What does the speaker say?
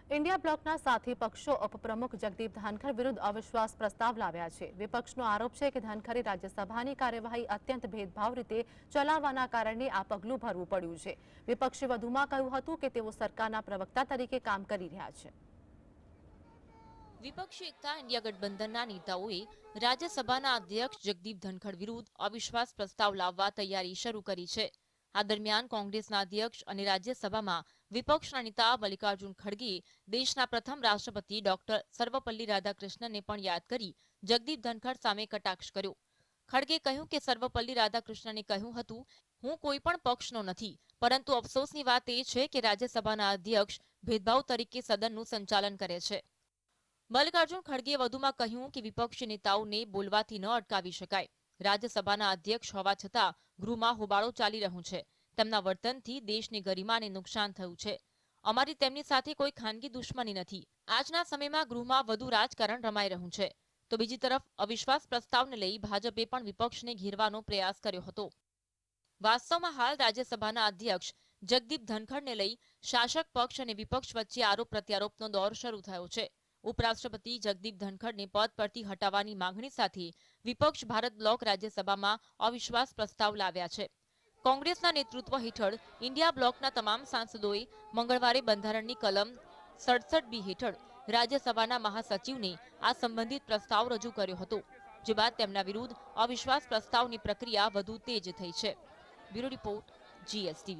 India ब्लॉकના સાથી પક્ષો ઉપપ્રમુખ જગદીપ ધાનખર વિરુદ્ધ અવિશ્વાસ પ્રસ્તાવ લાવ્યા છે। વિપક્ષનો આરોપ છે કે ધાનખરે રાજ્યસભાની કાર્યવાહી અત્યંત ભેદભાવ રીતે ચલાવવાના કારણે આ પગલું ભરવું પડ્યું છે। વિપક્ષે વધુમાં કહ્યું હતું કે તેઓ સરકારના પ્રવક્તા તરીકે કામ કરી રહ્યા છે। વિપક્ષી એકતા ઇન્ડિયા ગઠબંધનના નેતાઓએ રાજ્યસભાના અધ્યક્ષ જગદીપ ધનખડ વિરુદ્ધ અવિશ્વાસ પ્રસ્તાવ લાવવા તૈયારી શરૂ કરી છે। આ દરમિયાન કોંગ્રેસના અધ્યક્ષ અને રાજ્યસભામાં વિપક્ષના નેતા મલ્લિકાર્જુન ખડગેએ દેશના પ્રથમ રાષ્ટ્રપતિ ડોક્ટર સર્વપલ્લી રાધાકૃષ્ણનને પણ યાદ કરી જગદીપ ધનખડ સામે કટાક્ષ કર્યો। ખડગે કહ્યું કે સર્વપલ્લી રાધાકૃષ્ણને કહ્યું હતું, હું કોઈ પણ પક્ષનો નથી, પરંતુ અફસોસની વાત એ છે કે રાજ્યસભાના અધ્યક્ષ ભેદભાવ તરીકે સદનનું સંચાલન કરે છે। મલ્લિકાર્જુન ખડગેએ વધુમાં કહ્યું કે વિપક્ષી નેતાઓને બોલવાથી ન અટકાવી શકાય। રાજ્યસભાના અધ્યક્ષ હોવા છતાં ગૃહમાં હોબાળો ચાલી રહ્યું છે। તેમના વર્તનથી દેશની ગરિમાને નુકસાન થયું છે। અમારી તેમની સાથે કોઈ ખાનગી દુશ્મની નથી। આજના સમયમાં ગૃહમાં વધુ રાજકારણ રમાઈ રહ્યું છે। તો બીજી તરફ અવિશ્વાસ પ્રસ્તાવને લઈ ભાજપે પણ વિપક્ષને ઘેરવાનો પ્રયાસ કર્યો હતો। વાસ્તવમાં હાલ રાજ્યસભાના અધ્યક્ષ જગદીપ ધનખડને લઈ શાસક પક્ષ અને વિપક્ષ વચ્ચે આરોપ પ્રત્યારોપનો દોર શરૂ થયો છે। ઉપરાષ્ટ્રપતિ જગદીપ ધનખડને પદ પરથી હટાવવાની માંગણી સાથે વિપક્ષ ભારત બ્લોક રાજ્યસભામાં અવિશ્વાસ પ્રસ્તાવ લાવ્યા છે। કોંગ્રેસના નેતૃત્વ હેઠળ ઇન્ડિયા બ્લોકના તમામ સાંસદોએ મંગળવારે બંધારણની કલમ 67B હેઠળ રાજ્યસભાના મહાસચિવને આ સંબંધિત પ્રસ્તાવ રજૂ કર્યો હતો, જે બાદ તેમના વિરુદ્ધ અવિશ્વાસ પ્રસ્તાવની પ્રક્રિયા વધુ તેજ થઈ છે। Bureau report, GSTV।